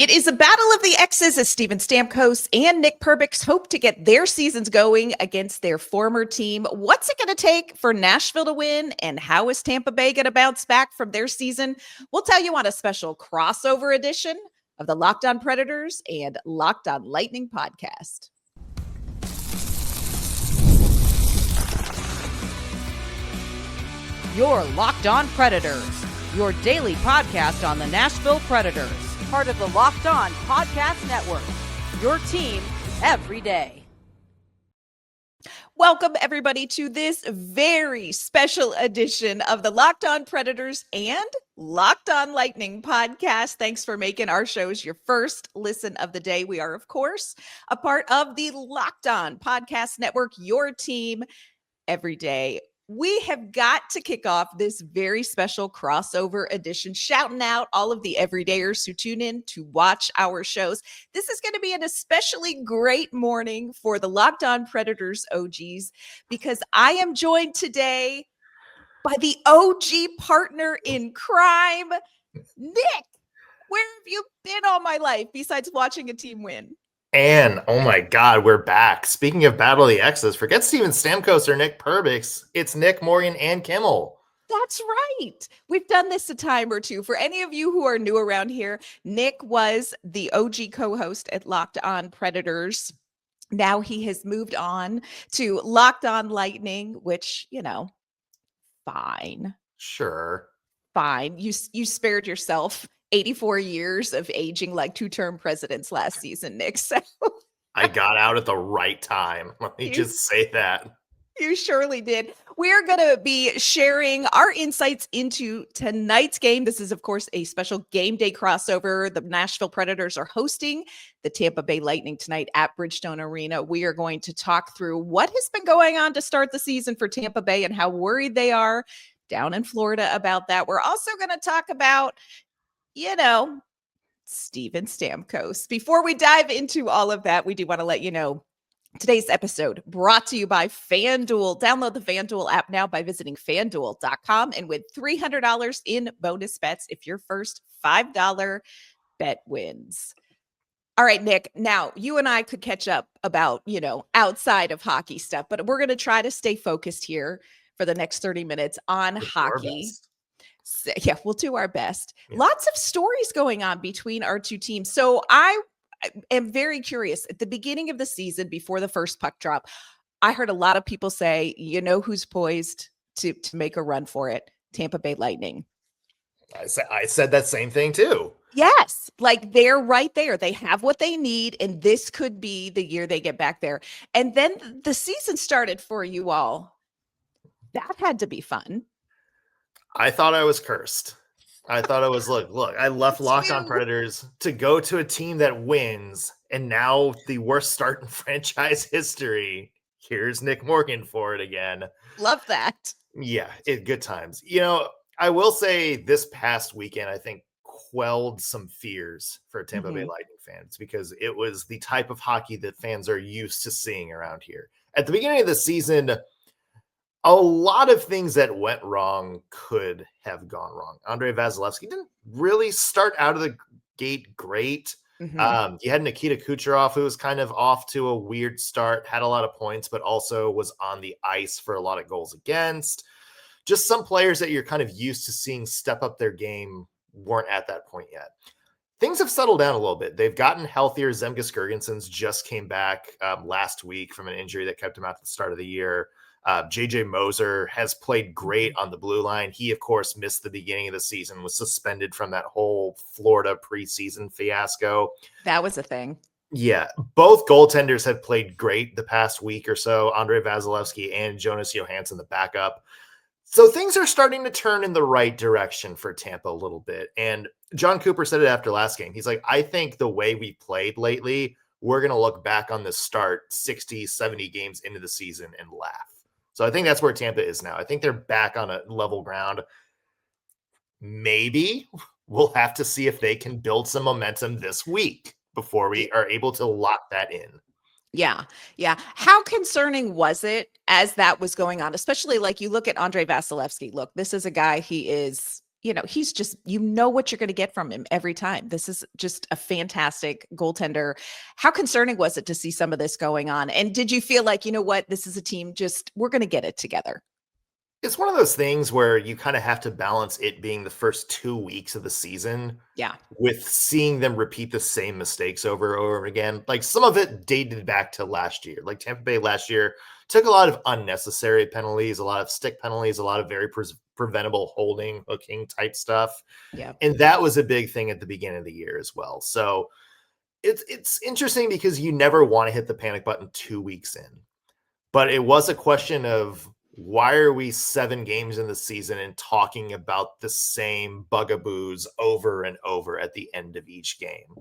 It is a battle of the X's as Steven Stamkos and Nick Perbix hope to get their seasons going against their former team. What's it going to take for Nashville to win, and how is Tampa Bay going to bounce back from their season? We'll tell you on a special crossover edition of the Locked On Predators and Locked On Lightning podcast. You're Locked On Predators, your daily podcast on the Nashville Predators. Part of the Locked On Podcast Network, your team every day. Welcome, everybody, to this very special edition of the Locked On Predators and Locked On Lightning podcast. Thanks for making our shows your first listen of the day. We are, of course, a part of the Locked On Podcast Network, your team every day. We have got to kick off this very special crossover edition, shouting out all of the everydayers who tune in to watch our shows. This is going to be an especially great morning for the Locked On Predators OGs, because I am joined today by the OG partner in crime, Nick. Where have you been all my life besides watching a team win? And oh my God, we're back. Speaking of Battle of the X's, forget Steven Stamkos or Nick Perbix. It's Nick, Morgan, and Kimmel. That's right. We've done this a time or two. For any of you who are new around here, Nick was the OG co-host at Locked On Predators. Now he has moved on to Locked On Lightning, which, you know, fine. Sure. Fine. You spared yourself 84 years of aging like two-term presidents last season, Nick. So I got out at the right time. Let me just say that. You surely did. We're going to be sharing our insights into tonight's game. This is, of course, a special game day crossover. The Nashville Predators are hosting the Tampa Bay Lightning tonight at Bridgestone Arena. We are going to talk through what has been going on to start the season for Tampa Bay and how worried they are down in Florida about that. We're also going to talk about, you know, Steven Stamkos. Before we dive into all of that, we do want to let you know today's episode brought to you by FanDuel. Download the FanDuel app now by visiting FanDuel.com and with $300 in bonus bets if your first $5 bet wins. All right, Nick, now you and I could catch up about, you know, outside of hockey stuff, but we're going to try to stay focused here for the next 30 minutes on hockey. So, yeah, we'll do our best. Yeah. Lots of stories going on between our two teams. So I am very curious. At the beginning of the season, before the first puck drop, I heard a lot of people say, you know who's poised to make a run for it? Tampa Bay Lightning. I said that same thing too. Yes, like they're right there. They have what they need, and this could be the year they get back there. And then the season started for you all. That had to be fun. I thought I was cursed. I thought it was, look, I left Locked On Predators to go to a team that wins, and now the worst start in franchise history. Here's Nick Morgan for it again. Love that. Yeah, good times. You know, I will say this past weekend, I think, quelled some fears for Tampa Bay Lightning fans, because it was the type of hockey that fans are used to seeing around here. At the beginning of the season, a lot of things that went wrong could have gone wrong. Andrei Vasilevskiy didn't really start out of the gate great. You had Nikita Kucherov, who was kind of off to a weird start, had a lot of points, but also was on the ice for a lot of goals against. Just some players that you're kind of used to seeing step up their game weren't at that point yet. Things have settled down a little bit. They've gotten healthier. Zemgus Girgensons just came back last week from an injury that kept him out at the start of the year. JJ Moser has played great on the blue line. He, of course, missed the beginning of the season, was suspended from that whole Florida preseason fiasco. That was a thing. Yeah, both goaltenders have played great the past week or so, Andrei Vasilevskiy and Jonas Johansson, the backup. So things are starting to turn in the right direction for Tampa a little bit. And John Cooper said it after last game. He's like, I think the way we played lately, we're going to look back on this start 60, 70 games into the season and laugh. So I think that's where Tampa is now. I think they're back on a level ground. Maybe we'll have to see if they can build some momentum this week before we are able to lock that in. Yeah. Yeah. How concerning was it as that was going on? Especially like you look at Andrei Vasilevskiy. Look, this is a guy, he is he's just, what you're going to get from him every time. This is just a fantastic goaltender. How concerning was it to see some of this going on? And did you feel like, this is a team, we're going to get it together? It's one of those things where you kind of have to balance it being the first 2 weeks of the season. Yeah. With seeing them repeat the same mistakes over and over again. Like some of it dated back to last year. Like Tampa Bay last year took a lot of unnecessary penalties, a lot of stick penalties, a lot of very preventable holding, hooking type stuff. Yeah. And that was a big thing at the beginning of the year as well. So it's interesting because you never want to hit the panic button 2 weeks in. But it was a question of, why are we 7 games in the season and talking about the same bugaboos over and over at the end of each game?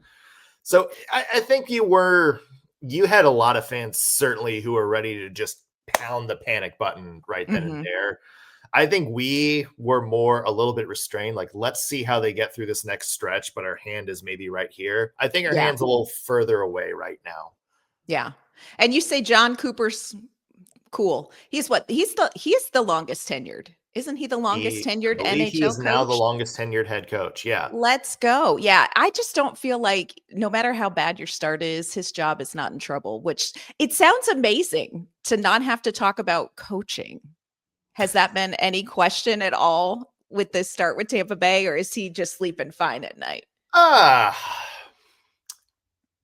So I think you had a lot of fans certainly who were ready to just pound the panic button right then and there. I think we were a little bit restrained. Like, let's see how they get through this next stretch, but our hand is maybe right here. I think our hand's a little further away right now. Yeah. And you say John Cooper's cool. He is the longest tenured. Isn't he the longest tenured NHL he is coach? Now the longest tenured head coach. Yeah. Let's go. Yeah. I just don't feel like no matter how bad your start is, his job is not in trouble, which it sounds amazing to not have to talk about coaching. Has that been any question at all with this start with Tampa Bay, or is he just sleeping fine at night?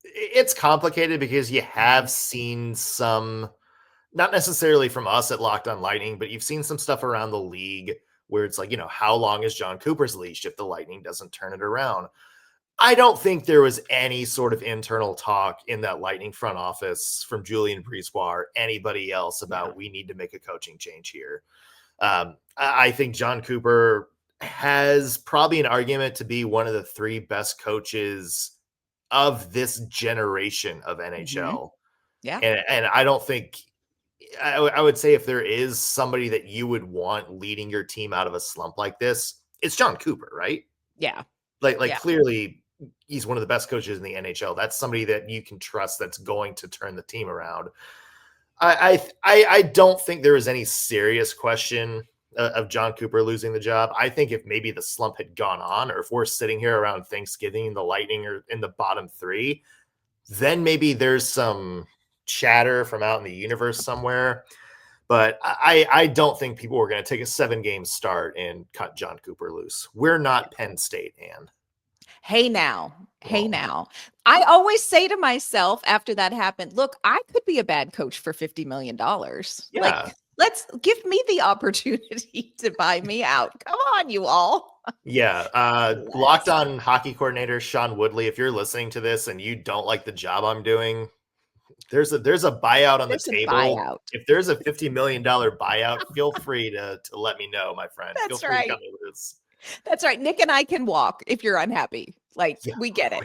It's complicated because you have seen some, not necessarily from us at Locked On Lightning, but you've seen some stuff around the league where it's like, how long is John Cooper's leash if the Lightning doesn't turn it around? I don't think there was any sort of internal talk in that Lightning front office from Julien Brisebois or anybody else about we need to make a coaching change here. I think John Cooper has probably an argument to be one of the 3 best coaches of this generation of NHL. Yeah. And I don't think, I would say if there is somebody that you would want leading your team out of a slump like this, it's John Cooper, right? Yeah. Clearly he's one of the best coaches in the NHL. That's somebody that you can trust that's going to turn the team around. I don't think there is any serious question of John Cooper losing the job. I think if maybe the slump had gone on, or if we're sitting here around Thanksgiving, the Lightning are in the bottom 3, then maybe there's some chatter from out in the universe somewhere. But I don't think people were going to take a 7-game start and cut John Cooper loose. We're not Penn State, Ann. Hey now. I always say to myself after that happened, look, I could be a bad coach for $50 million. Yeah. Let's give me the opportunity to buy me out. Come on, you all. Yeah. Locked On hockey coordinator Sean Woodley, if you're listening to this and you don't like the job I'm doing, there's a buyout on the table. If there's a $50 million buyout, feel free to let me know, my friend. That's feel free right. to come with us. That's right. Nick and I can walk if you're unhappy. We get it.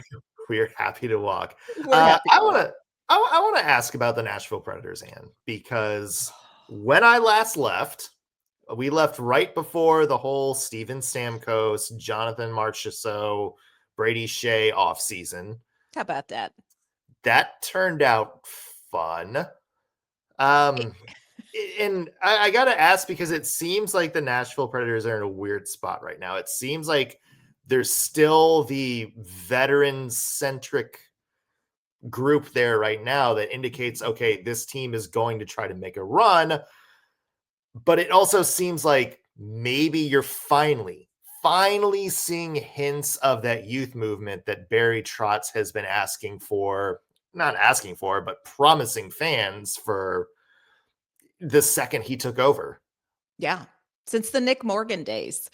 We're happy to walk. I want to ask about the Nashville Predators, Ann, because when I last left, we left right before the whole Steven Stamkos, Jonathan Marchessault, Brady Shea offseason. How about that? That turned out fun. And I got to ask, because it seems like the Nashville Predators are in a weird spot right now. It seems like there's still the veteran-centric group there right now that indicates, okay, this team is going to try to make a run. But it also seems like maybe you're finally seeing hints of that youth movement that Barry Trotz has been but promising fans for the second he took over. Yeah. Since the Nick Morgan days.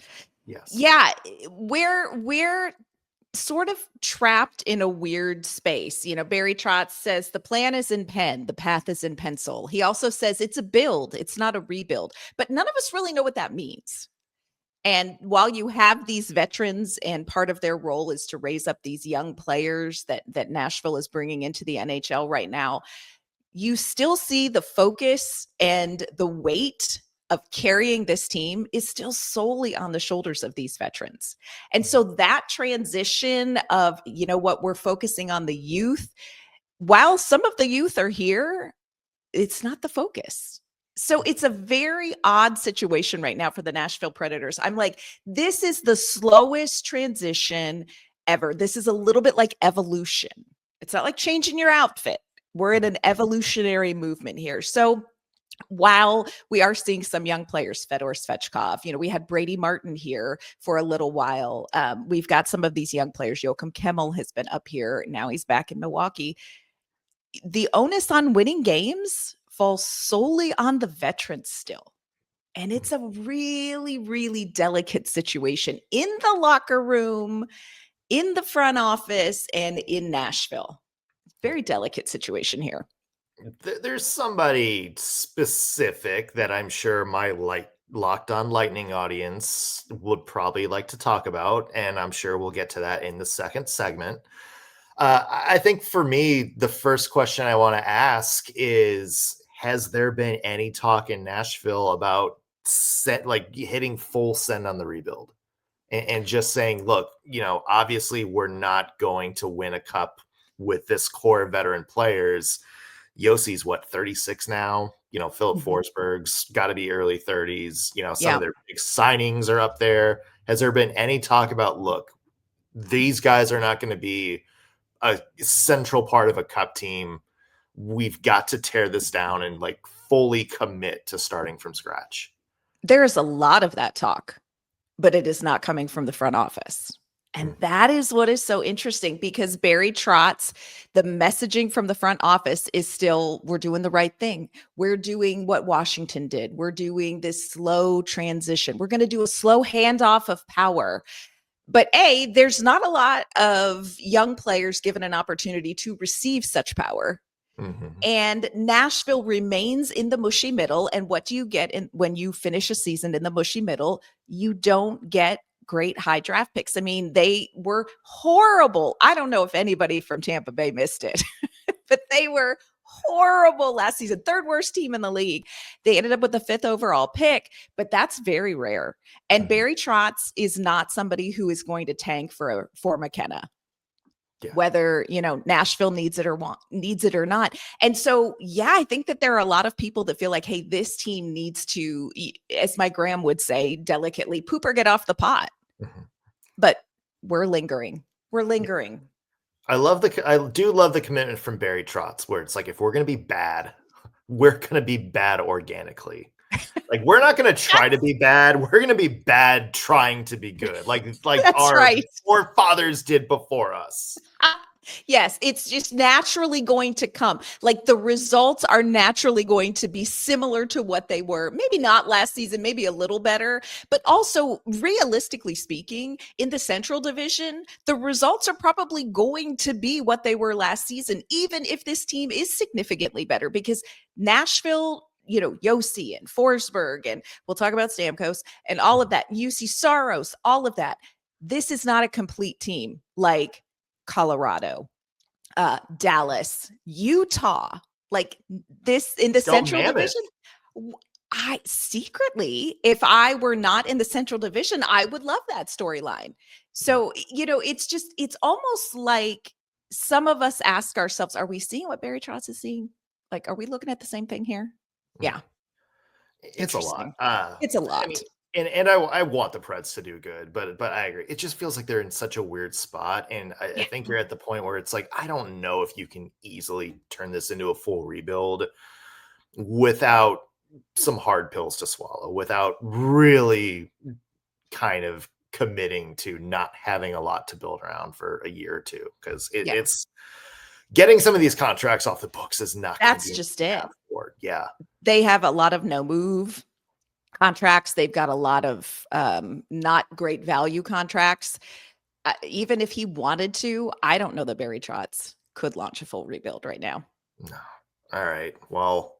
Yes. Yeah. We're sort of trapped in a weird space. Barry Trotz says the plan is in pen, the path is in pencil. He also says it's a build, it's not a rebuild, but none of us really know what that means. And while you have these veterans and part of their role is to raise up these young players that Nashville is bringing into the NHL right now, you still see the focus and the weight of carrying this team is still solely on the shoulders of these veterans. And so that transition of, what we're focusing on the youth, while some of the youth are here, it's not the focus. So it's a very odd situation right now for the Nashville Predators. I'm like, this is the slowest transition ever. This is a little bit like evolution. It's not like changing your outfit. We're in an evolutionary movement here. So while we are seeing some young players, Fedor Svechkov, we had Brady Martin here for a little while. We've got some of these young players. Joachim Kimmel has been up here. Now he's back in Milwaukee. The onus on winning games falls solely on the veterans still. And it's a really, really delicate situation in the locker room, in the front office, and in Nashville. Very delicate situation here. There's somebody specific that I'm sure my Locked On Lightning audience would probably like to talk about, and I'm sure we'll get to that in the second segment. I think for me, the first question I want to ask is, has there been any talk in Nashville about hitting full send on the rebuild and just saying, look, obviously we're not going to win a cup with this core of veteran players. Yossi's 36 now. Philip Forsberg's got to be early 30s. Some of their big signings are up there. Has there been any talk about, look, these guys are not going to be a central part of a cup team. We've got to tear this down and fully commit to starting from scratch? There's a lot of that talk, but it is not coming from the front office. And that is what is so interesting, because Barry Trotz, the messaging from the front office is still, we're doing the right thing. We're doing what Washington did. We're doing this slow transition. We're going to do a slow handoff of power. But there's not a lot of young players given an opportunity to receive such power. And Nashville remains in the mushy middle. And what do you get when you finish a season in the mushy middle? You don't get great high draft picks. I mean, they were horrible. I don't know if anybody from Tampa Bay missed it, but they were horrible last season. Third worst team in the league. They ended up with the 5th overall pick, but that's very rare. And Barry Trotz is not somebody who is going to tank for McKenna. Yeah. Whether, Nashville needs it or not. And so, I think that there are a lot of people that feel like, hey, this team needs to, as my Graham would say delicately, poop or get off the pot. But we're lingering. I do love the commitment from Barry Trotz, where it's like, if we're going to be bad, we're going to be bad organically. We're not going to try to be bad. We're going to be bad trying to be good. Like our forefathers did before us. Yes, it's just naturally going to come. The results are naturally going to be similar to what they were. Maybe not last season, maybe a little better, but also realistically speaking, in the Central Division, the results are probably going to be what they were last season, even if this team is significantly better, because Nashville, Josi and Forsberg, and we'll talk about Stamkos and all of that, Juuse Saros, all of that. This is not a complete team like Colorado, Dallas, Utah, this in the Central Division. I secretly, if I were not in the Central Division, I would love that storyline. So, it's almost like some of us ask ourselves, are we seeing what Barry Trotz is seeing? Are we looking at the same thing here? Yeah. It's a lot. It's a lot. I mean, and I want the Preds to do good, but I agree. It just feels like they're in such a weird spot. And I think you're at the point where it's like, I don't know if you can easily turn this into a full rebuild without some hard pills to swallow, without really kind of committing to not having a lot to build around for a year or two. Because it's getting some of these contracts off the books is not. That's just it. Yeah. They have a lot of no move contracts. They've got a lot of not great value contracts. Even if he wanted to, I don't know that Barry Trotz could launch a full rebuild right now. No. All right. Well,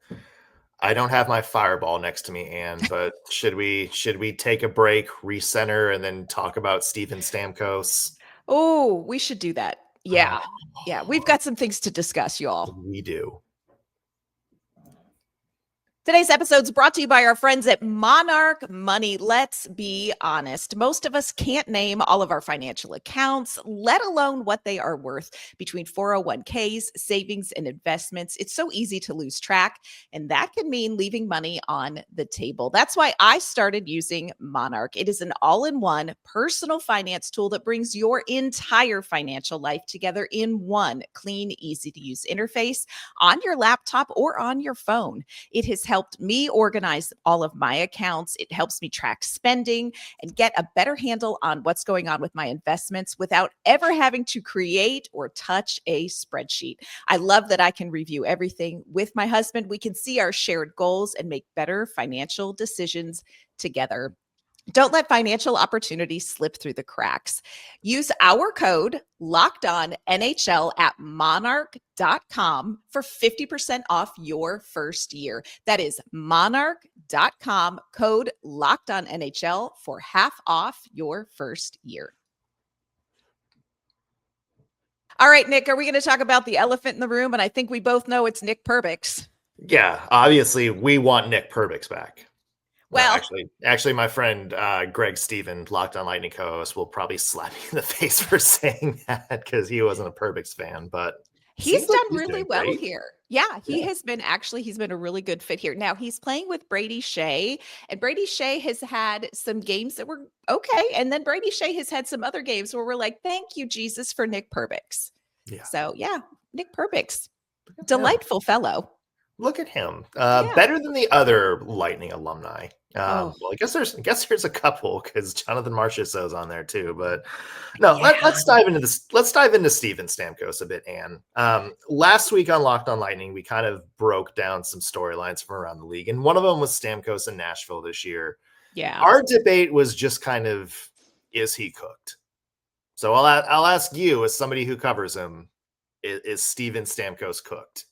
I don't have my fireball next to me, Anne, but should we take a break, recenter, and then talk about Steven Stamkos? Oh, we should do that. Yeah. Yeah. We've got some things to discuss, y'all. We do. Today's episode is brought to you by our friends at Monarch Money. Let's be honest. Most of us can't name all of our financial accounts, let alone what they are worth between 401ks, savings, and investments. It's so easy to lose track, and that can mean leaving money on the table. That's why I started using Monarch. It is an all-in-one personal finance tool that brings your entire financial life together in one clean, easy-to-use interface on your laptop or on your phone. It has helped me organize all of my accounts. It helps me track spending and get a better handle on what's going on with my investments without ever having to create or touch a spreadsheet. I love that I can review everything with my husband. We can see our shared goals and make better financial decisions together. Don't let financial opportunities slip through the cracks. Use our code LOCKEDONNHL at monarch.com for 50% off your first year. That is monarch.com, code LOCKEDONNHL for half off your first year. All right, Nick, are we going to talk about the elephant in the room? And I think we both know it's Nick Perbix. Yeah, obviously we want Nick Perbix back. Well, actually, my friend Greg Steven, Locked On Lightning co-host, will probably slap me in the face for saying that because he wasn't a Perbix fan, but he's done really well great here. Yeah, he's been a really good fit here. Now he's playing with Brady Shea, and Brady Shea has had some games that were okay. And then Brady Shea has had some other games where we're like, thank you, Jesus, for Nick Perbix. Yeah. So yeah, Nick Perbix, delightful fellow. Look at him. Better than the other Lightning alumni. Well, I guess there's a couple because Jonathan Marchessault's on there too. But no, let's dive into this. Let's dive into Steven Stamkos a bit, Ann. Last week on Locked On Lightning, we kind of broke down some storylines from around the league, and one of them was Stamkos in Nashville this year. Yeah, our debate was just kind of, is he cooked? So I'll ask you, as somebody who covers him, is Steven Stamkos cooked?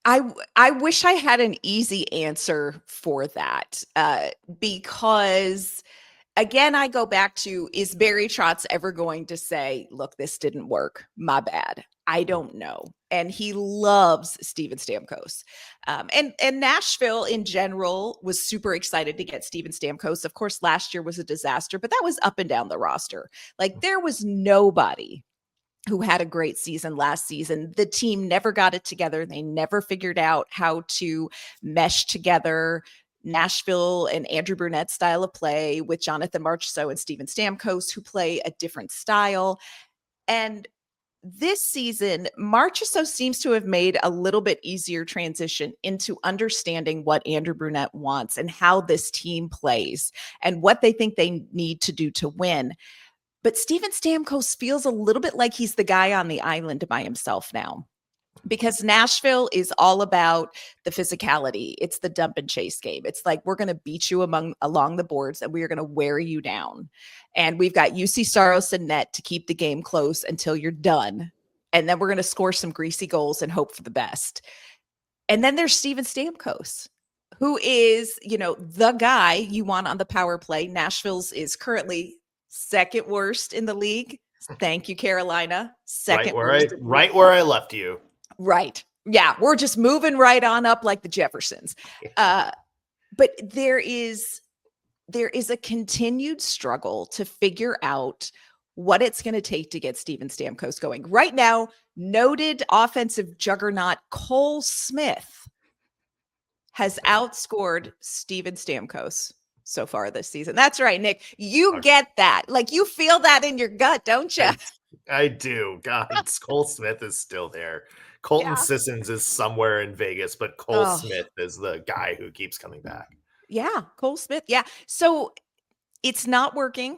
I wish I had an easy answer for that because, again, I go back to, is Barry Trotz ever going to say, look, this didn't work, my bad? I don't know. And he loves Steven Stamkos. And Nashville in general was super excited to get Steven Stamkos. Of course, last year was a disaster, but that was up and down the roster. Like there was nobody who had a great season last season. The team never got it together. They never figured out how to mesh together Nashville and Andrew Brunette's style of play with Jonathan Marchessault and Steven Stamkos, who play a different style. And this season, Marchessault seems to have made a little bit easier transition into understanding what Andrew Brunette wants and how this team plays and what they think they need to do to win. But Steven Stamkos feels a little bit like he's the guy on the island by himself now, because Nashville is all about the physicality. It's the dump and chase game. It's like, we're going to beat you along the boards and we are going to wear you down. And we've got Juuse Saros in net to keep the game close until you're done. And then we're going to score some greasy goals and hope for the best. And then there's Steven Stamkos, who is, the guy you want on the power play. Nashville's is currently second worst in the league. Thank you, Carolina. Second worst. Right where I left you. Right. Yeah. We're just moving right on up like the Jeffersons. But there is a continued struggle to figure out what it's going to take to get Steven Stamkos going. Right now, noted offensive juggernaut Cole Smith has outscored Steven Stamkos so far this season. That's right, Nick. You get that. Like, you feel that in your gut, don't you? I do. God, Cole Smith is still there. Colton Sissons is somewhere in Vegas, but Cole Smith is the guy who keeps coming back. Yeah, Cole Smith. Yeah. So it's not working.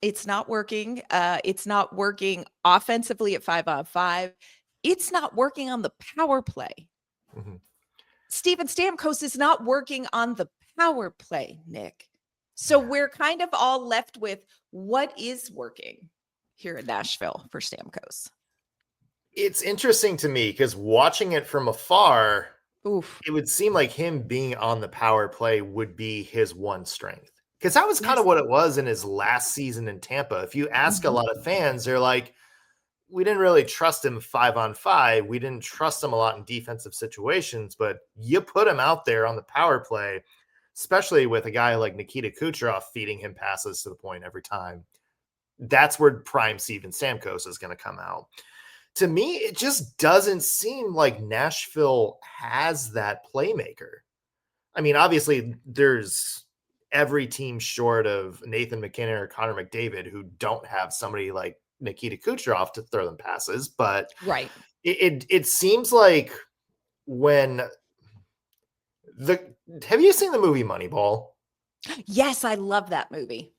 It's not working. It's not working offensively at 5-on-5. It's not working on the power play. Mm-hmm. Steven Stamkos is not working on the power play, Nick. So we're kind of all left with what is working here in Nashville for Stamkos. It's interesting to me because watching it from afar, it would seem like him being on the power play would be his one strength. Because that was kind of what it was in his last season in Tampa. If you ask a lot of fans, they're like, we didn't really trust him 5-on-5. We didn't trust him a lot in defensive situations, but you put him out there on the power play, especially with a guy like Nikita Kucherov feeding him passes to the point every time. That's where prime Steven Stamkos is going to come out. To me, it just doesn't seem like Nashville has that playmaker. I mean, obviously, there's every team short of Nathan McKinnon or Connor McDavid who don't have somebody like Nikita Kucherov to throw them passes, but Right. It seems like when have you seen the movie Moneyball? Yes, I love that movie.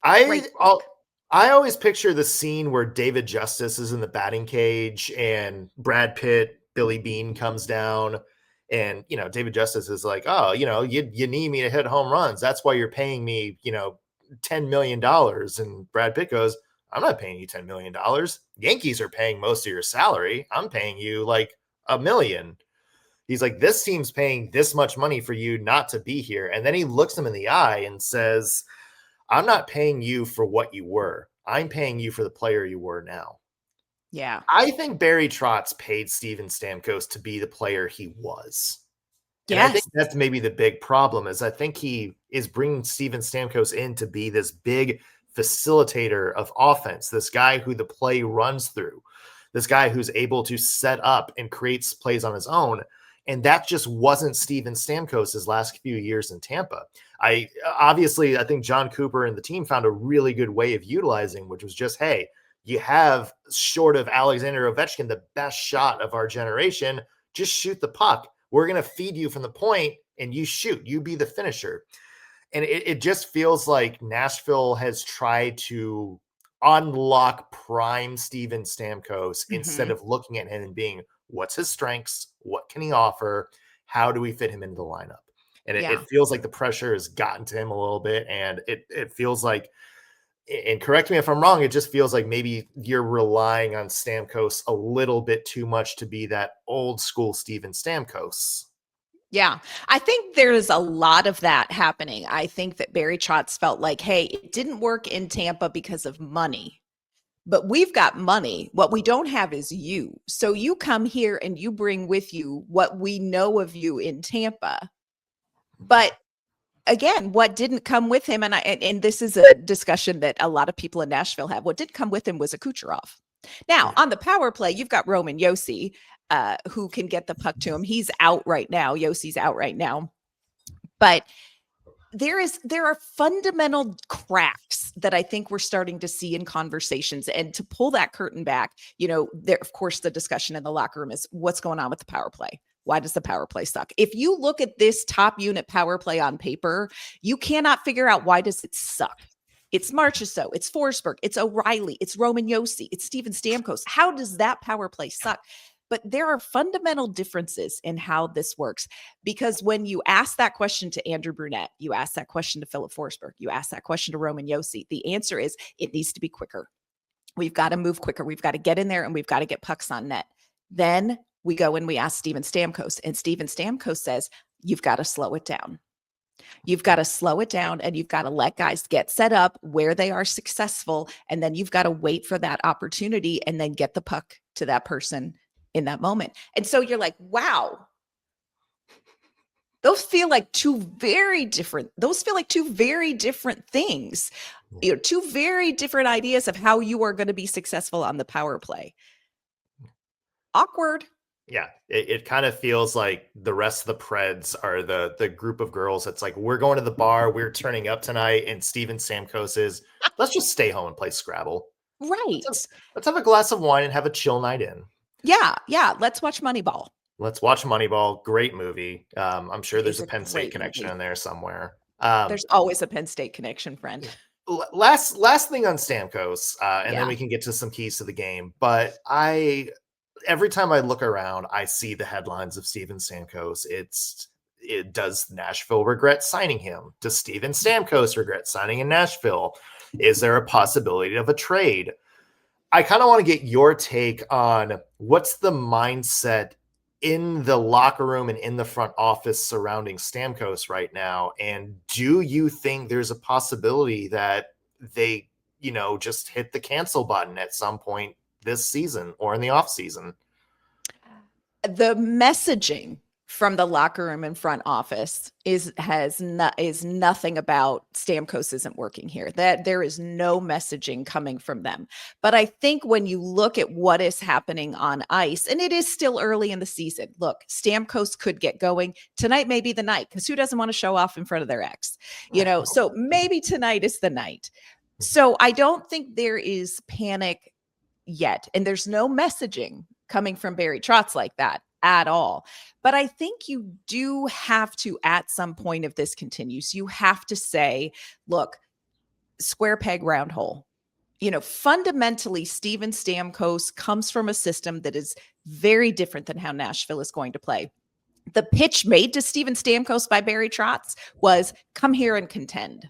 I always picture the scene where David Justice is in the batting cage and Brad Pitt, Billy Bean comes down, and David Justice is like, oh, you need me to hit home runs. That's why you're paying me, $10 million. And Brad Pitt goes, I'm not paying you $10 million. Yankees are paying most of your salary. I'm paying you like $1 million. He's like, this team's paying this much money for you not to be here. And then he looks him in the eye and says, I'm not paying you for what you were. I'm paying you for the player you were now. Yeah. I think Barry Trotz paid Steven Stamkos to be the player he was. Yes. And I think that's maybe the big problem is I think he is bringing Steven Stamkos in to be this big facilitator of offense, this guy who the play runs through, this guy who's able to set up and creates plays on his own. And that just wasn't Steven Stamkos' last few years in Tampa. I think John Cooper and the team found a really good way of utilizing, which was just, hey, you have, short of Alexander Ovechkin, the best shot of our generation, just shoot the puck. We're going to feed you from the point and you shoot. You be the finisher. And it just feels like Nashville has tried to unlock prime Steven Stamkos instead of looking at him and being, what's his strengths? What can he offer? How do we fit him into the lineup? And it feels like the pressure has gotten to him a little bit. And it feels like, and correct me if I'm wrong, it just feels like maybe you're relying on Stamkos a little bit too much to be that old school Steven Stamkos. Yeah, I think there's a lot of that happening. I think that Barry Trotz felt like, hey, it didn't work in Tampa because of money, but we've got money. What we don't have is you. So you come here and you bring with you what we know of you in Tampa. But again, what didn't come with him, and this is a discussion that a lot of people in Nashville have, what did come with him was a Kucherov. Now, on the power play, you've got Roman Josi, who can get the puck to him. He's out right now. Yossi's out right now. But there are fundamental cracks that I think we're starting to see in conversations. And to pull that curtain back, there, of course, the discussion in the locker room is what's going on with the power play. Why does the power play suck? If you look at this top unit power play on paper, you cannot figure out why does it suck. It's Marchessault, it's Forsberg, it's O'Reilly, it's Roman Josi, it's Steven Stamkos. How does that power play suck? But there are fundamental differences in how this works, because when you ask that question to Andrew Brunette, you ask that question to Philip Forsberg, you ask that question to Roman Josi, the answer is it needs to be quicker. We've got to move quicker. We've got to get in there and we've got to get pucks on net. Then we go and we ask Steven Stamkos, and Steven Stamkos says, you've got to slow it down. You've got to slow it down and you've got to let guys get set up where they are successful. And then you've got to wait for that opportunity and then get the puck to that person in that moment. And so you're like, wow, those feel like two very different things, two very different ideas of how you are going to be successful on the power play. Awkward. Yeah, it kind of feels like the rest of the Preds are the group of girls that's like, we're going to the bar, we're turning up tonight, and Steven Stamkos is, let's just stay home and play Scrabble. Right. Let's have a glass of wine and have a chill night in. Yeah. Let's watch Moneyball. Let's watch Moneyball. Great movie. I'm sure there's a Penn State connection in there somewhere. There's always a Penn State connection, friend. Last thing on Stamkos, and then we can get to some keys to the game. But every time I look around, I see the headlines of Steven Stamkos. Does Nashville regret signing him? Does Steven Stamkos regret signing in Nashville? Is there a possibility of a trade? I kind of want to get your take on what's the mindset in the locker room and in the front office surrounding Stamkos right now. And do you think there's a possibility that they, just hit the cancel button at some point this season or in the off season? The messaging from the locker room and front office is nothing about Stamkos isn't working here. That there is no messaging coming from them. But I think when you look at what is happening on ice, and it is still early in the season, look, Stamkos could get going. Tonight may be the night, because who doesn't want to show off in front of their ex? So maybe tonight is the night. So I don't think there is panic yet. And there's no messaging coming from Barry Trotz like that at all. But I think you do have to, at some point, if this continues, you have to say, look, square peg, round hole. Fundamentally, Steven Stamkos comes from a system that is very different than how Nashville is going to play. The pitch made to Steven Stamkos by Barry Trotz was, come here and contend.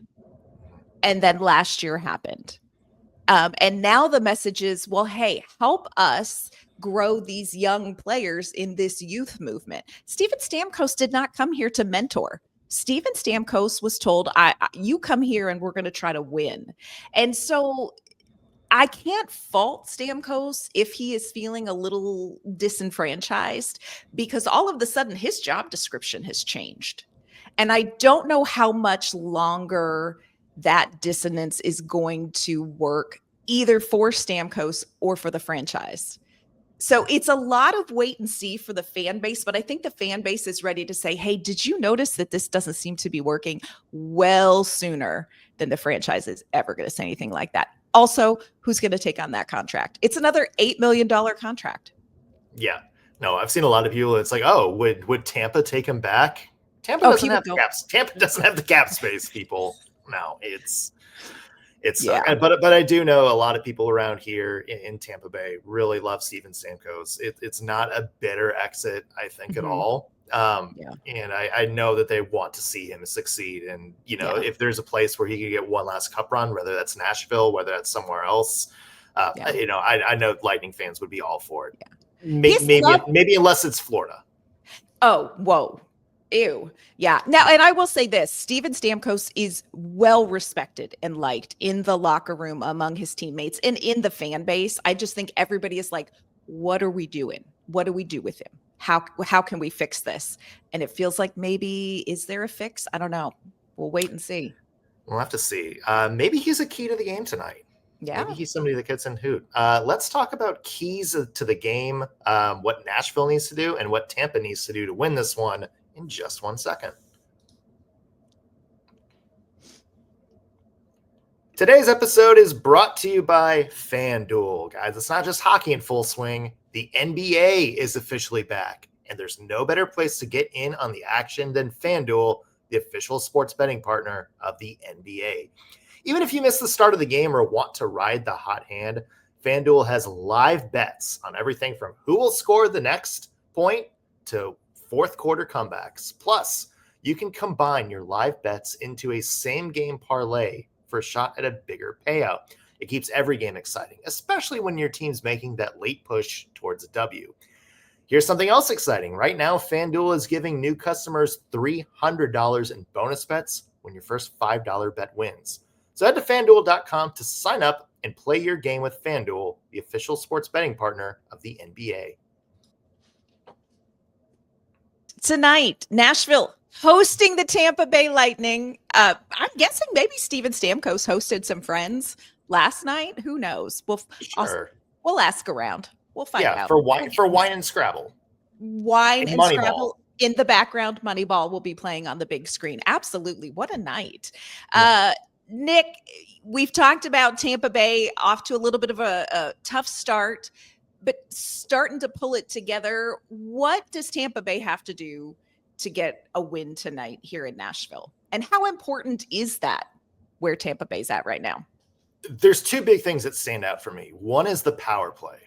And then last year happened. And now the message is, well, hey, help us grow these young players in this youth movement. Steven Stamkos did not come here to mentor. Steven Stamkos was told, you come here and we're going to try to win. And so I can't fault Stamkos if he is feeling a little disenfranchised, because all of a sudden his job description has changed. And I don't know how much longer that dissonance is going to work either for Stamkos or for the franchise. So it's a lot of wait and see for the fan base, but I think the fan base is ready to say, hey, did you notice that this doesn't seem to be working? Well, sooner than the franchise is ever going to say anything like that. Also, who's going to take on that contract? It's another $8 million contract. Yeah. No, I've seen a lot of people. It's like, oh, would Tampa take him back? Tampa doesn't have the cap space, people. No, it's but I do know a lot of people around here in Tampa Bay really love Steven Stamkos. It's not a bitter exit, I think, at all. And I know that they want to see him succeed. And, if there's a place where he could get one last cup run, whether that's Nashville, whether that's somewhere else, I know Lightning fans would be all for it. Yeah. Maybe unless it's Florida. Oh, whoa. Ew. Yeah. Now, and I will say this, Steven Stamkos is well respected and liked in the locker room among his teammates and in the fan base. I just think everybody is like, what are we doing? What do we do with him? How can we fix this? And it feels like maybe, is there a fix? I don't know. We'll wait and see. We'll have to see. Maybe he's a key to the game tonight. Yeah. Maybe he's somebody that gets in hoot. Let's talk about keys to the game, what Nashville needs to do and what Tampa needs to do to win this one in just 1 second. Today's episode is brought to you by FanDuel. Guys, it's not just hockey in full swing. The NBA is officially back, and there's no better place to get in on the action than FanDuel, the official sports betting partner of the NBA. Even if you miss the start of the game or want to ride the hot hand, FanDuel has live bets on everything from who will score the next point to fourth quarter comebacks. Plus, you can combine your live bets into a same game parlay for a shot at a bigger payout. It keeps every game exciting, especially when your team's making that late push towards a W. Here's something else exciting. Right now, FanDuel is giving new customers $300 in bonus bets when your first $5 bet wins. So head to FanDuel.com to sign up and play your game with FanDuel, the official sports betting partner of the NBA. Tonight, Nashville hosting the Tampa Bay Lightning. I'm guessing maybe Steven Stamkos hosted some friends last night. Who knows? We'll ask around. We'll find out. For wine and Scrabble. Wine and Scrabble. In the background, Moneyball will be playing on the big screen. Absolutely. What a night. Yeah. Nick, we've talked about Tampa Bay off to a little bit of a tough start, but starting to pull it together. What does Tampa Bay have to do to get a win tonight here in Nashville? And how important is that where Tampa Bay's at right now? There's two big things that stand out for me. One is the power play.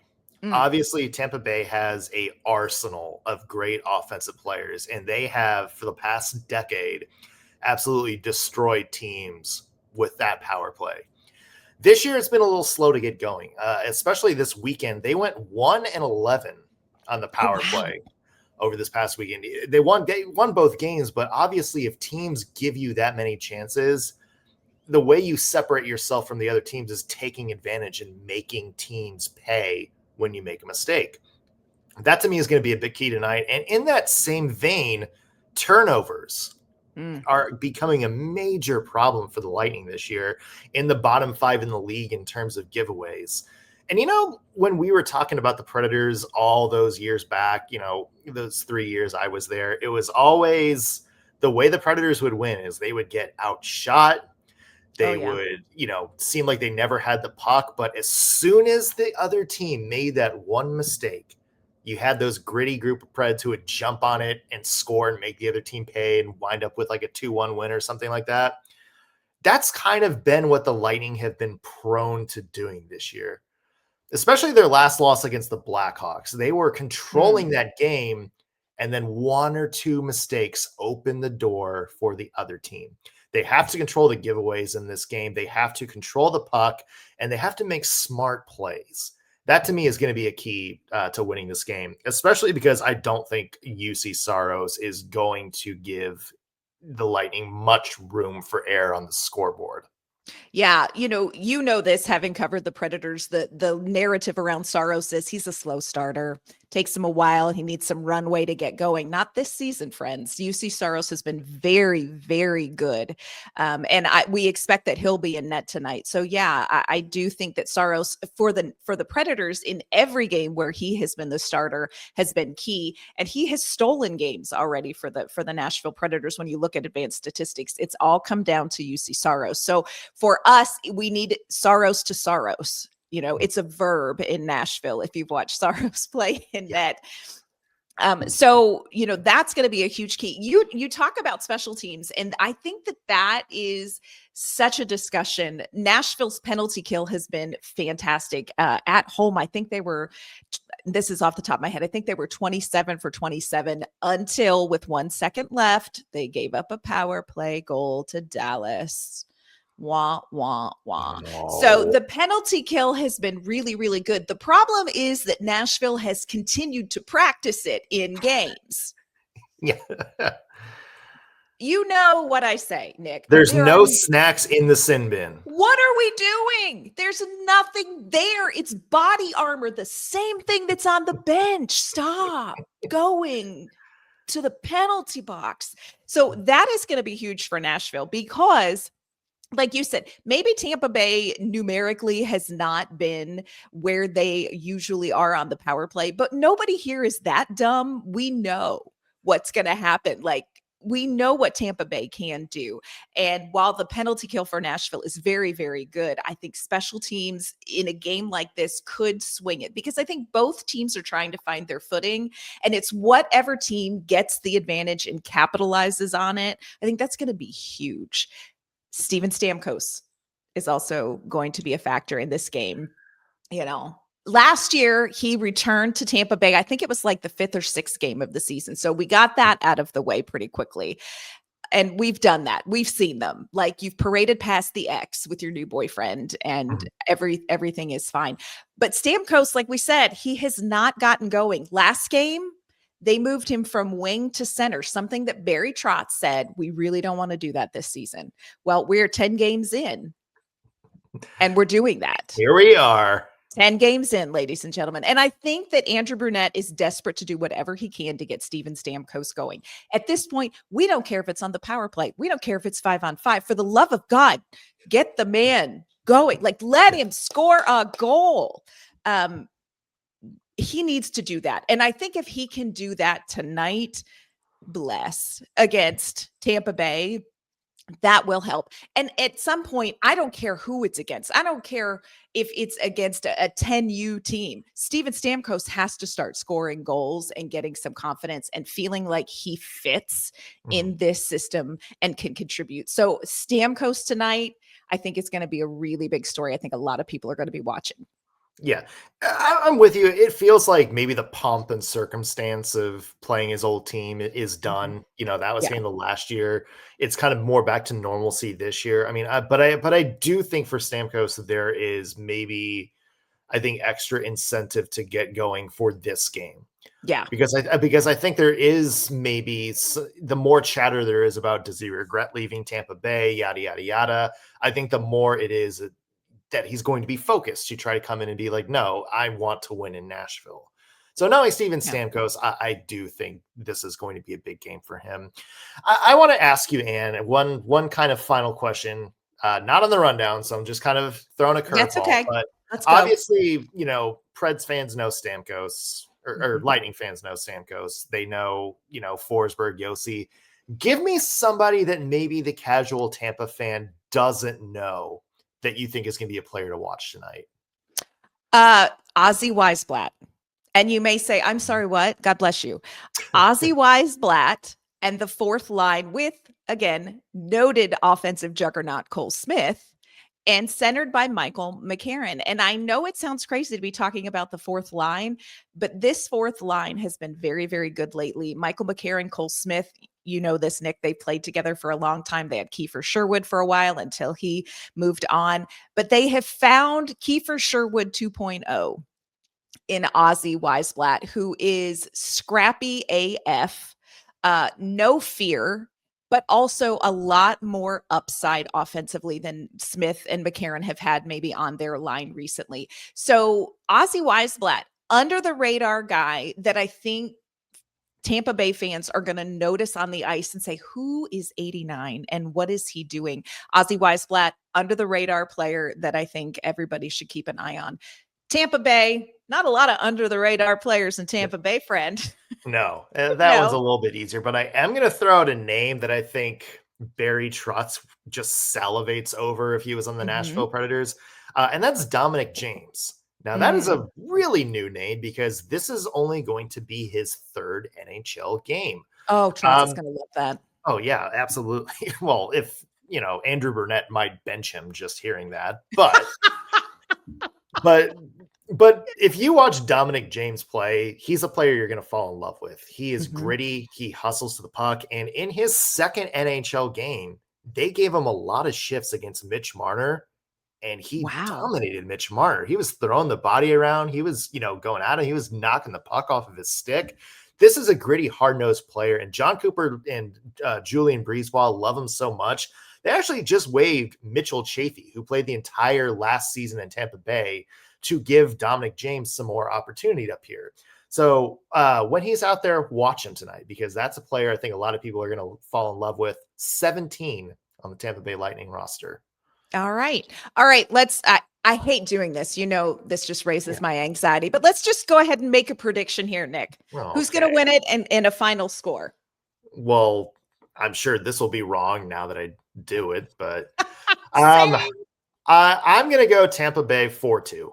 Obviously, Tampa Bay has an arsenal of great offensive players, and they have, for the past decade, absolutely destroyed teams with that power play. This year, it's been a little slow to get going, especially this weekend. They went 1-11 on the power play over this past weekend. They won both games, but obviously if teams give you that many chances, the way you separate yourself from the other teams is taking advantage and making teams pay when you make a mistake. That to me is going to be a big key tonight. And in that same vein, turnovers are becoming a major problem for the Lightning this year, in the bottom 5 in the league in terms of giveaways. And, when we were talking about the Predators all those years back, those 3 years I was there, it was always the way the Predators would win is they would get outshot. They would, seem like they never had the puck. But as soon as the other team made that one mistake, you had those gritty group of Preds who would jump on it and score and make the other team pay and wind up with like a 2-1 win or something like that. That's kind of been what the Lightning have been prone to doing this year, especially their last loss against the Blackhawks. They were controlling that game, and then 1 or 2 mistakes open the door for the other team. They have to control the giveaways in this game. They have to control the puck, and they have to make smart plays. That to me is going to be a key to winning this game, especially because I don't think Juuse Saros is going to give the Lightning much room for error on the scoreboard. Yeah, this, having covered the Predators, the narrative around Saros is he's a slow starter. Takes him a while. He needs some runway to get going. Not this season, friends. Juuse Saros has been very, very good. And we expect that he'll be in net tonight. So yeah, I do think that Saros for the Predators in every game where he has been the starter has been key. And he has stolen games already for the Nashville Predators. When you look at advanced statistics, it's all come down to Juuse Saros. So for us, we need Saros to Saros. It's a verb in Nashville if you've watched Saros play in net. So, that's going to be a huge key. You talk about special teams, and I think that is such a discussion. Nashville's penalty kill has been fantastic. At home, I think they were, this is off the top of my head, I think they were 27 for 27 until, with 1 second left, they gave up a power play goal to Dallas. Wah, wah, wah. No. So the penalty kill has been really, really good. The problem is that Nashville has continued to practice it in games. Yeah. You know what I say, Nick. There's no snacks in the sin bin. What are we doing? There's nothing there. It's body armor, the same thing that's on the bench. Stop going to the penalty box. So that is going to be huge for Nashville because, like you said, maybe Tampa Bay numerically has not been where they usually are on the power play, but nobody here is that dumb. We know what's going to happen. Like, we know what Tampa Bay can do. And while the penalty kill for Nashville is very, very good, I think special teams in a game like this could swing it, because I think both teams are trying to find their footing, and it's whatever team gets the advantage and capitalizes on it. I think that's going to be huge. Steven Stamkos is also going to be a factor in this game. Last year he returned to Tampa Bay. I think it was like the 5th or 6th game of the season. So we got that out of the way pretty quickly. And we've done that. We've seen them. Like, you've paraded past the ex with your new boyfriend and everything is fine. But Stamkos, like we said, he has not gotten going. Last game, they moved him from wing to center, something that Barry Trotz said, we really don't want to do that this season. Well, we're 10 games in, and we're doing that. Here we are. 10 games in, ladies and gentlemen. And I think that Andrew Brunette is desperate to do whatever he can to get Steven Stamkos going. At this point, we don't care if it's on the power play. We don't care if it's 5-on-5. For the love of God, get the man going. Like, let him score a goal. He needs to do that. And I think if he can do that tonight, against Tampa Bay, that will help. And at some point, I don't care who it's against. I don't care if it's against a 10U team. Steven Stamkos has to start scoring goals and getting some confidence and feeling like he fits in this system and can contribute. So Stamkos tonight, I think it's going to be a really big story. I think a lot of people are going to be watching. Yeah, I'm with you. It feels like maybe the pomp and circumstance of playing his old team is done. That was handled last year. It's kind of more back to normalcy this year. I mean, but I do think for Stamkos, there is maybe, I think, extra incentive to get going for this game. Yeah, because I think there is maybe the more chatter there is about, does he regret leaving Tampa Bay, yada, yada, yada. I think the more it is that he's going to be focused to try to come in and be like, no, I want to win in Nashville. So not only Steven Stamkos, I do think this is going to be a big game for him. I want to ask you, Ann, one kind of final question, not on the rundown, so I'm just kind of throwing a curveball. That's okay. But Let's go. obviously, Preds fans know Stamkos, or Lightning fans know Stamkos. They know, Forsberg, Yossi. Give me somebody that maybe the casual Tampa fan doesn't know that you think is going to be a player to watch tonight. Ozzy Weisblatt. And you may say, I'm sorry, what? God bless you. Ozzy Weisblatt and the fourth line with, again, noted offensive juggernaut Cole Smith and centered by Michael McCarron. And I know it sounds crazy to be talking about the fourth line, but this fourth line has been very, very good lately. Michael McCarron, Cole Smith, you know this, Nick, they played together for a long time. They had Kiefer Sherwood for a while until he moved on, but they have found Kiefer Sherwood 2.0 in Ozzy Weisblatt, who is scrappy AF, no fear, but also a lot more upside offensively than Smith and McCarron have had maybe on their line recently. So Ozzy Weisblatt, under the radar guy that I think Tampa Bay fans are going to notice on the ice and say, who is 89 and what is he doing? Ozzy Weisblatt, under the radar player that I think everybody should keep an eye on. Tampa Bay, not a lot of under the radar players in Tampa Bay, friend. No, that one's a little bit easier, but I am going to throw out a name that I think Barry Trotz just salivates over if he was on the Nashville Predators, and that's Dominic James. Now, that is a really new name because this is only going to be his third NHL game. Oh, Trotz is going to love that. Oh, yeah, absolutely. Well, if, Andrew Burnett might bench him just hearing that, but But if you watch Dominic James play, he's a player you're going to fall in love with. He is gritty. He hustles to the puck. And in his second NHL game, they gave him a lot of shifts against Mitch Marner, and he dominated Mitch Marner. He was throwing the body around. He was, going at him. He was knocking the puck off of his stick. This is a gritty, hard-nosed player. And John Cooper and Julian Breezewall love him so much. They actually just waived Mitchell Chaffee, who played the entire last season in Tampa Bay, to give Dominic James some more opportunity up here. So when he's out there, watch him tonight, because that's a player I think a lot of people are going to fall in love with. 17 on the Tampa Bay Lightning roster. All right. Let's, I hate doing this. This just raises my anxiety, but let's just go ahead and make a prediction here, Nick. Okay. Who's going to win it and a final score? Well, I'm sure this will be wrong now that I do it, but I'm going to go Tampa Bay 4-2.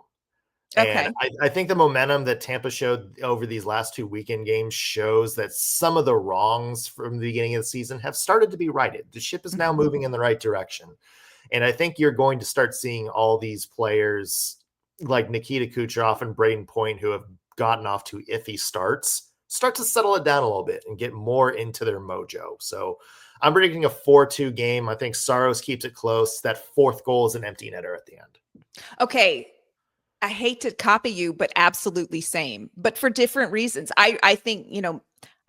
And I think the momentum that Tampa showed over these last two weekend games shows that some of the wrongs from the beginning of the season have started to be righted. The ship is now moving in the right direction. And I think you're going to start seeing all these players like Nikita Kucherov and Braden Point, who have gotten off to iffy starts, start to settle it down a little bit and get more into their mojo. So I'm predicting a 4-2 game. I think Saros keeps it close. That fourth goal is an empty netter at the end. Okay. I hate to copy you, but absolutely same, but for different reasons. I think,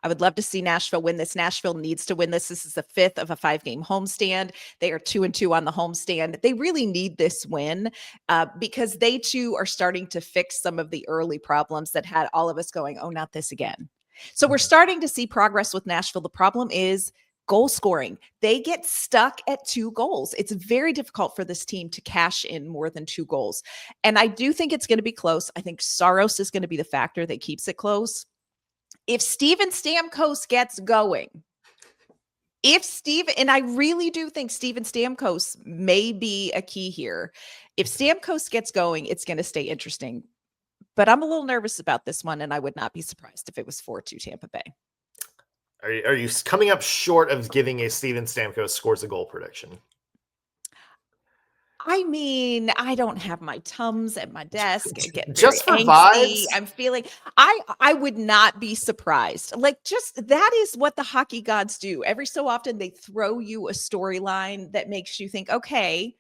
I would love to see Nashville win this. Nashville needs to win this. This is the fifth of a 5-game homestand. They are 2-2 on the homestand. They really need this win because they too are starting to fix some of the early problems that had all of us going, oh, not this again. So we're starting to see progress with Nashville. The problem is goal scoring. They get stuck at 2 goals. It's very difficult for this team to cash in more than 2 goals. And I do think it's going to be close. I think Saros is going to be the factor that keeps it close. If Steven Stamkos gets going, and I really do think Steven Stamkos may be a key here. If Stamkos gets going, it's going to stay interesting. But I'm a little nervous about this one, and I would not be surprised if it was 4-2 Tampa Bay. Are you coming up short of giving a Steven Stamkos scores a goal prediction? I mean, I don't have my Tums at my desk. I get just for angsty. vibes. I'm feeling, I would not be surprised. Like, just that is what the hockey gods do. Every so often they throw you a storyline that makes you think, okay,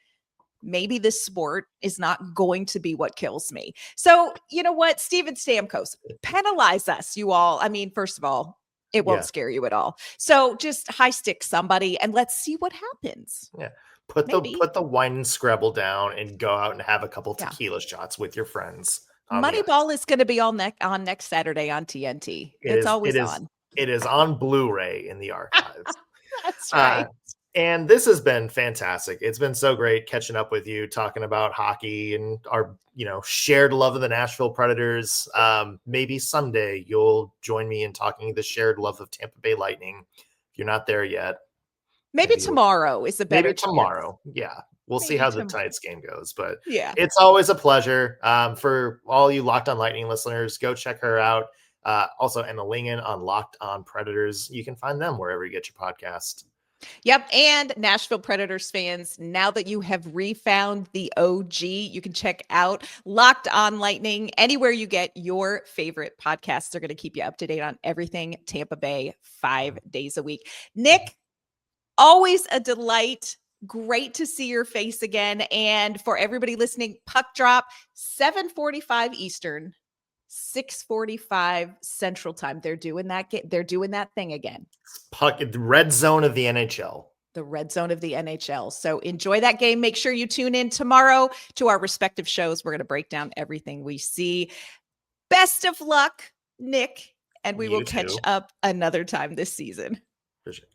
maybe this sport is not going to be what kills me. So you know what? Steven Stamkos, penalize us, you all. I mean, first of all, it won't scare you at all. So just high stick somebody and let's see what happens. Yeah. Put Maybe. the wine and Scrabble down and go out and have a couple Yeah. tequila shots with your friends. On the ice. Moneyball is going to be on next Saturday on TNT. It's always on. It is on Blu-ray in the archives. That's right. And this has been fantastic. It's been so great catching up with you, talking about hockey and our, shared love of the Nashville Predators. Maybe someday you'll join me in talking the shared love of Tampa Bay Lightning. If you're not there yet. Maybe tomorrow is a better chance. Tomorrow. Yeah. We'll see how the tonight's game goes, but yeah, it's always a pleasure. For all you Locked On Lightning listeners, go check her out. Also, Emma Lingen on Locked On Predators. You can find them wherever you get your podcast. Yep. And Nashville Predators fans, now that you have refound the OG, you can check out Locked On Lightning anywhere you get your favorite podcasts. They're going to keep you up to date on everything Tampa Bay 5 days a week. Nick, always a delight. Great to see your face again. And for everybody listening, puck drop 7:45 Eastern, 6:45 Central Time. They're doing that. They're doing that thing again. Puck, the red zone of the NHL. The red zone of the NHL. So enjoy that game. Make sure you tune in tomorrow to our respective shows. We're going to break down everything we see. Best of luck, Nick, and we will catch up another time this season. For sure.